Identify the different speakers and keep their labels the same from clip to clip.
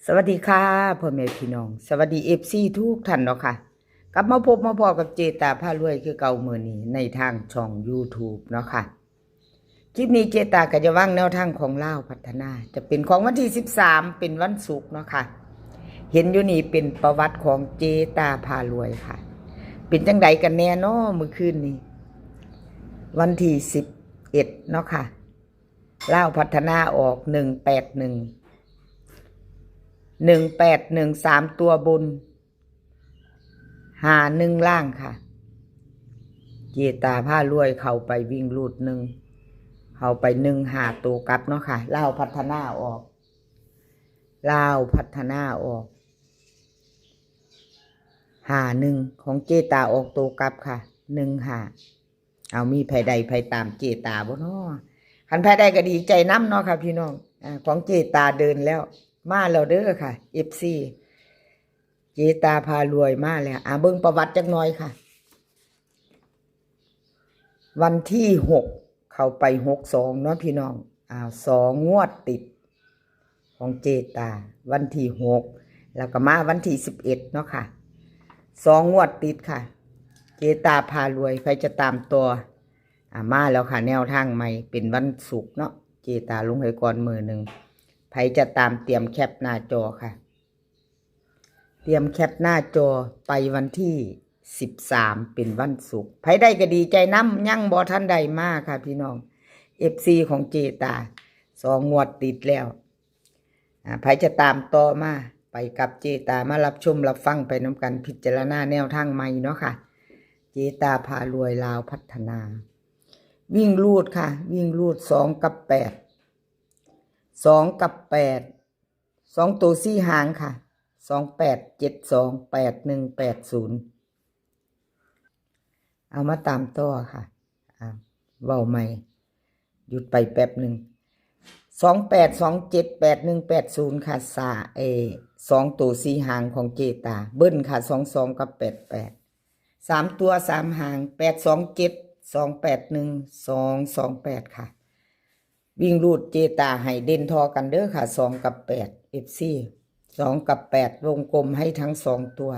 Speaker 1: สวัสดีค่ะพ่อแม่พี่น้องสวัสดีFCทุกท่านเนาะค่ะกลับมาพบมาพอกับเจตาพารวยคือเก่ามื้อนี้ในทางช่อง YouTube เนาะค่ะคลิปนี้เจตาก็จะวางแนวทางของลาวพัฒนาจะเป็นของวันที่13เป็นวันศุกร์เนาะค่ะเห็นอยู่นี่เป็นประวัติของเจตาพารวยค่ะเป็นจังใดกันแน่เนาะมื้อคืนนี้วันที่11เนาะค่ะลาวพัฒนาออก181 3ตัวบน51ล่างค่ะเจตาผ้ารวยเข้าไปวิ่งรูดเข้าไป1 5ตัวกลับเนาะค่ะลาวพัฒนาออก51ของเจตาออกตัวกลับค่ะ15เอามีไผใดไผตามเจตาบ่เนาะคันไผใดก็ดีใจนำเนาะค่ะพี่น้องของเจตาเดินแล้วมาแล้วเด้อค่ะ FC เจตาพารวยมาแล้วเบิ่งประวัติจักหน่อยค่ะวันที่6เข้าไป62เนาะพี่น้อง2 งวดติดของเจตาวันที่6แล้วก็มาวันที่11เนาะค่ะ2 งวดติดค่ะเจตาพารวยใครจะตามตัวมาแล้วค่ะแนวทางใหม่เป็นวันศุกร์เนาะเจตาลงให้ก่อนมือหนึ่งใครจะตามเตรียมแคปหน้าจอค่ะเตรียมแคปหน้าจอไปวันที่13เป็นวันศุกร์ไผได้ก็ดีใจน้ำยั่งบ่ทันใดมากค่ะพี่น้อง FC ของเจตา2 งวดติดแล้วไผจะตามต่อมาไปกับเจตามารับชมรับฟังไปน้ำกันพิจารณาแนวทางใหม่เนาะค่ะเจตาพารวยลาวพัฒนาวิ่งรูดค่ะวิ่งรูด2 กับ 8 2 กับ 8 2ตัว4 หางค่ะ28728180เอามาตามต่อค่ะเว้าใหม่หยุดไปแป๊บหนึ่ง28278180ค่ะ2ตัว4 หางของเจตาเบิ้ลค่ะ22กับ88 3ตัว3 หาง827281 228ค่ะวิ่งรูดเจตาให้เด่นทอกันเด้อค่ะ2 กับ 8 FC 2 กับ 8วงกลมให้ทั้ง2ตัว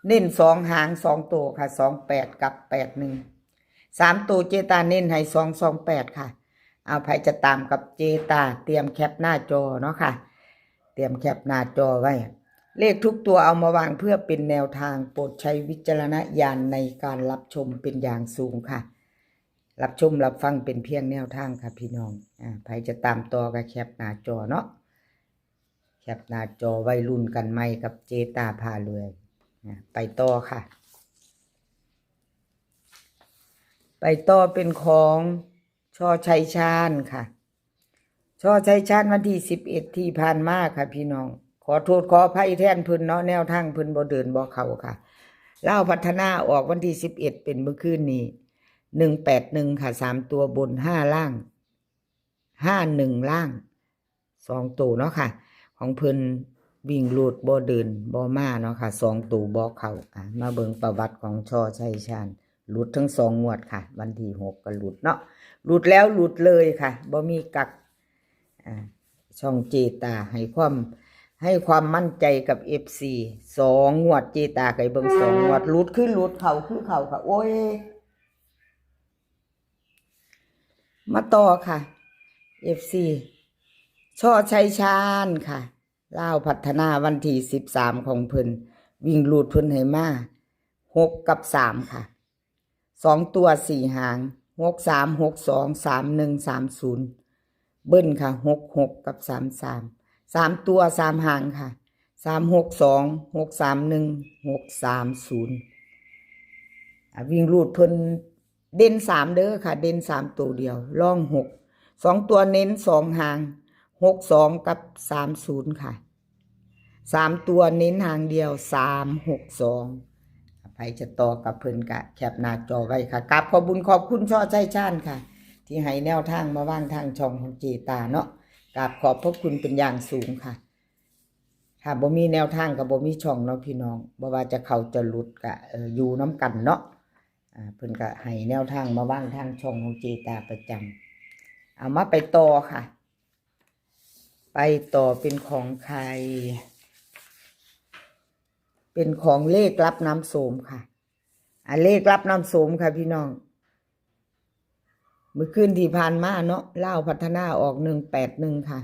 Speaker 1: เน้น2 หาง2ตัวค่ะ28กับ81 3ตัวเจตาเน้นให้228ค่ะเอาไผจะตามกับเจตาเตรียมแคปหน้าจอเนาะค่ะเตรียมแคปหน้าจอไว้เลขทุกตัวเอามาวางเพื่อเป็นแนวทางโปรดใช้วิจารณญาณในการรับชมเป็นอย่างสูงค่ะรับชมรับฟังเป็นเพียงแนวทางค่ะพี่น้องไผจะตามต่อก็แคปหน้าจอเนาะแคปหน้าจอไว้รุ่นกันใหม่กับเจตาพารวยไปต่อค่ะไปต่อเป็นของช่อชัยชาญค่ะช่อชัยชาญวันที่11ที่ผ่านมาค่ะพี่น้องขอโทษขออภัยแทนเพิ่นเนาะแนวทางเพิ่นบ่เดินบ่เข้าค่ะลาวพัฒนาออกวันที่11เป็นเมื่อคืนนี้181ค่ะ3ตัวบน5ล่าง51ล่าง2ตัวเนาะค่ะของเพิ่นวิ่งรูดบ่เดินบ่มาเนาะค่ะ2ตัวบ่เข้ามาเบิ่งประวัติของช่อชัยชาญหลุดทั้ง2 งวดค่ะวันที่6ก็หลุดเนาะหลุดแล้วหลุดเลยค่ะบ่มีกักช่องเจตาให้ความมั่นใจกับ FC 2 งวดเจตาไก่เบิ่ง2 งวดหลุดคือหลุดเข้าคือเข้าค่ะโอ้ยมาต่อค่ะ FC ช่อชัยชาญค่ะลาวพัฒนาวันที่13ของเพิ่นวิ่งรูดเพิ่นให้มา6 กับ3ค่ะ2ตัว4 หาง63623130เบิ้ลค่ะ66กับ33 3ตัว3 หางค่ะ362631 630วิ่งรูดเพิ่นเด่น3เด้อค่ะเด่น3ตัวเดียวร่อง6 2ตัวเน้น2 หาง62กับ30ค่ะ3ตัวเน้นหางเดียว362ไปจะต่อกับเพิ่นกะแคปหน้าจอไว้ค่ะกราบขอบคุญขอบคุณช่อใจชาญค่ะที่ให้แนวทางมาวางทางช่องของเจตาเนาะกราบขอบพระคุณเป็นอย่างสูงค่ะค่ะบ่มีแนวทางกับบ่มีช่องเนาะพี่น้องบ่ว่าจะเข้าจะหลุดกะอยู่น้ำกันเนาะเพิ่นก็ให้แนวทางมาวางทางช่องของเจตาประจำเอามาไปต่อค่ะไปต่อเป็นของใคร เป็นของเลขรับน้ำโสมค่ะเลขรับน้ำโสมค่ะพี่น้องเมื่อคืนที่ผ่านมาเนาะเล่าพัฒนาออก181ค่ะ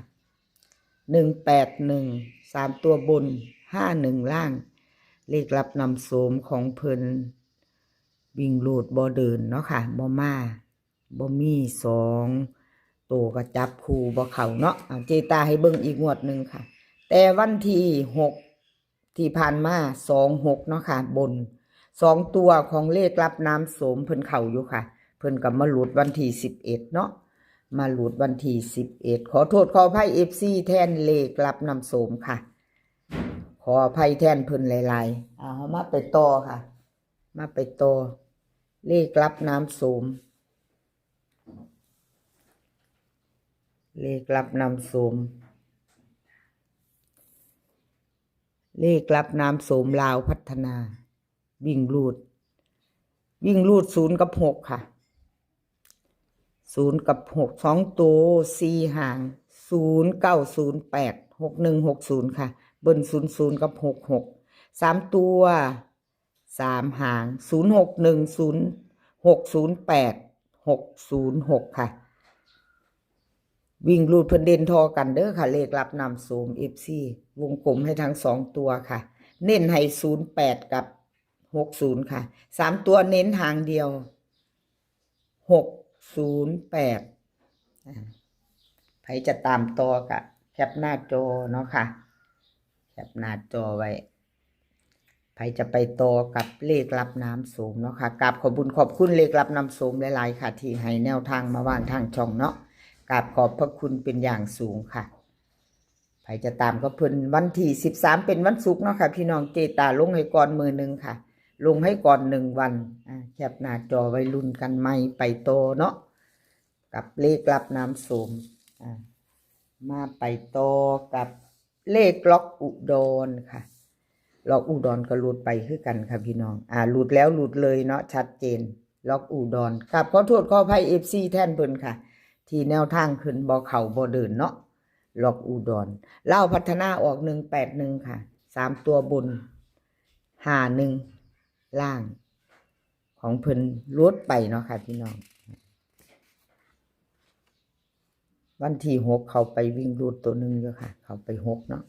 Speaker 1: 181 3ตัวบน51ล่างเลขรับน้ำโสมของเพิ่นวิ่งลูดบ่เดินเนาะค่ะบ่มาบ่มี2ตัวก็จับคู่บ่เข้าเนาะเจตาให้เบิ่งอีกงวดหนึ่งค่ะแต่วันที่6ที่ผ่านมา26เนาะค่ะบน2ตัวของเลขรับน้ำโสมเพิ่นเข้าอยู่ค่ะเพิ่นก็มาหลุดวันที่11เนาะมาหลุดวันที่11ขอโทษขออภัย FC แทนเลขรับน้ำโสมค่ะขออภัยแทนเพิ่นหลายๆเอามาไปต่อค่ะมาไปต่อเลขรับน้ำโสมเลขรับน้ำโสมเลขรับน้ำโสมลาวพัฒนาวิ่งรูด0 กับ 6ค่ะ0 กับ 6 2ตัว4หาง0 9 0 8 6 1 6 0ค่ะเบิ้ล00กับ66 3ตัว3หาง0 6 1 0 6 0 8 6 0 6ค่ะวิ่งรูดเพิ่นเด่นทอกันเด้อค่ะเลขรับนำโสม FC วงกลมให้ทั้ง2ตัวค่ะเน้นให้08กับ60ค่ะ3ตัวเน้นทางเดียว608ใครจะตามต่อกะแคปหน้าจอเนาะค่ะแคปหน้าจอไว้ใครจะไปต่อกับเลขรับน้ำโสมเนาะค่ะกราบขอบคุณเลขรับน้ำโสมหลายๆค่ะที่ให้แนวทางมาวางทางช่องเนาะกราบขอบพระคุณเป็นอย่างสูงค่ะใครจะตามก็เพิ่นวันที่13เป็นวันศุกร์เนาะค่ะพี่น้องเจตาลงให้ก่อนมือหนึ่งค่ะลงให้ก่อน1วันแคปหน้าจอไว้ลุ้นกันใหม่ไปโตเนาะกับเลขรับน้ำโสมมาไปโตกับเลขล็อกอุดรค่ะล็อกอุดรก็หลุดไปคือกันค่ะพี่น้องหลุดแล้วหลุดเลยเนาะชัดเจนล็อกอุดรกับขอโทษขออภัย FC แทนเพิ่นค่ะที่แนวทางขึ้นบ่เข้าบ่เดินเนาะล็อกอุดรเล่าพัฒนาออก181ค่ะ3ตัวบน51ล่างของเพิ่นลดไปเนาะค่ะพี่น้องวันที่6เขาไปวิ่งรูดตัวหนึ่งอยู่ค่ะเขาไป6เนาะ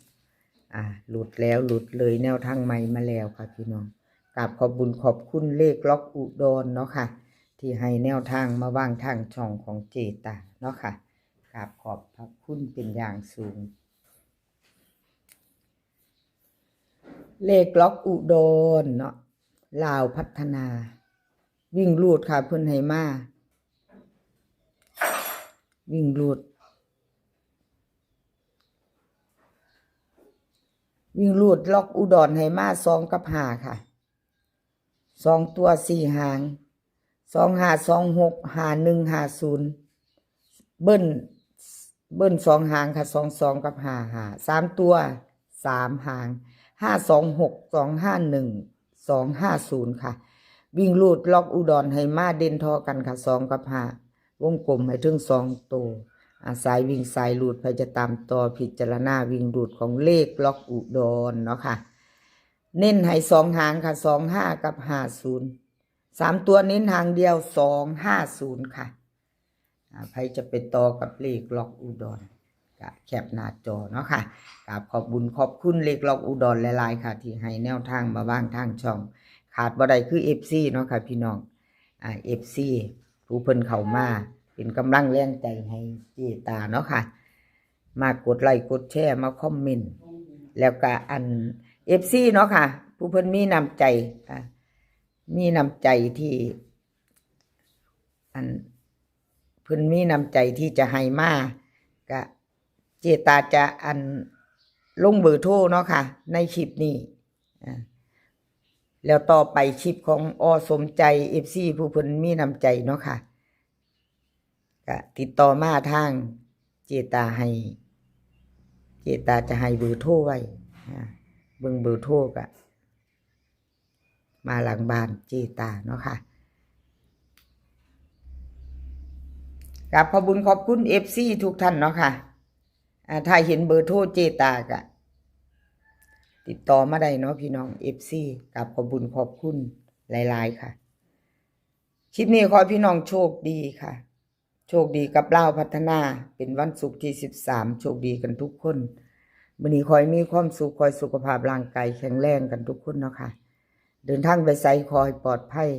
Speaker 1: หลุดแล้วหลุดเลยแนวทางใหม่มาแล้วค่ะพี่น้องกราบขอบคุณเลขล็อกอุดรเนาะค่ะที่ให้แนวทางมาวางทางช่องของเจตาเนาะค่ะกราบขอบพระคุณเป็นอย่างสูงเลขล็อกอุดรเนาะลาวพัฒนาวิ่งรูดค่ะเพิ่นให้มาวิ่งรูดล็อกอุดรให้มา2กับ5ค่ะ2ตัว4หาง2 5 2 6 5 1 5 0เบิ้ล2หางค่ะ2 2กับ5 5 3ตัว3หาง5 2 6 2 5 1 2 5 0ค่ะวิ่งรูดล็อกอุดรให้มาเด่นทอกันค่ะ2กับ5วงกลมให้ถึง2ตัวสายวิ่งสายหลุดไปจะตามต่อพิจารณาวิ่งหลุดของเลขล็อกอุดรเนาะค่ะเน้นให้2หางค่ะ25กับ50 3ตัวเน้นหางเดียว250ค่ะใครจะไปต่อกับเลขล็อกอุดรก็แคปหน้าจอเนาะค่ะกราบขอบคุณเลขล็อกอุดรหลายๆค่ะที่ให้แนวทางมาวางทางช่องขาดบ่ได้คือ FC เนาะค่ะพี่น้องFC ผู้เพิ่นเข้ามาเป็นกำลังแรงใจให้เจตาเนาะค่ะมากดไลค์กดแชร์มาคอมเมนต์แล้วก็FC เนาะค่ะผู้เพิ่นมีน้ำใจมีน้ำใจที่เพิ่นมีน้ำใจที่จะให้มาก็เจตาจะลงเบอร์โทรเนาะค่ะในคลิปนี้แล้วต่อไปคลิปของสมใจ FC ผู้เพิ่นมีน้ำใจเนาะค่ะก็ติดต่อมาทางเจตาจะให้เบอร์โทรไว้เบิ่งเบอร์โทรก็มาหลังบ้านเจตาเนาะค่ะกับขอบคุณ FC ทุกท่านเนาะค่ะถ้าเห็นเบอร์โทรเจตาก็ ติดต่อมาได้เนาะพี่น้อง FC กับขอบคุญขอบคุณหลายๆค่ะคลิปนี้ขอให้พี่น้องโชคดีค่ะโชคดีกับลาวพัฒนาเป็นวันศุกร์ที่13โชคดีกันทุกคนมื้อนี้ขอให้มีความสุขขอให้สุขภาพร่างกายแข็งแรงกันทุกคนเนาะค่ะเดินทางไปไสขอให้ปลอดภัย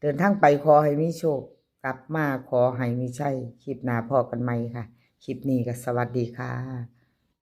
Speaker 1: เดินทางไปขอให้มีโชคกลับมาขอให้มีชัยคลิปหน้าพอกันใหม่ค่ะคลิปนี้ก็สวัสดีค่ะ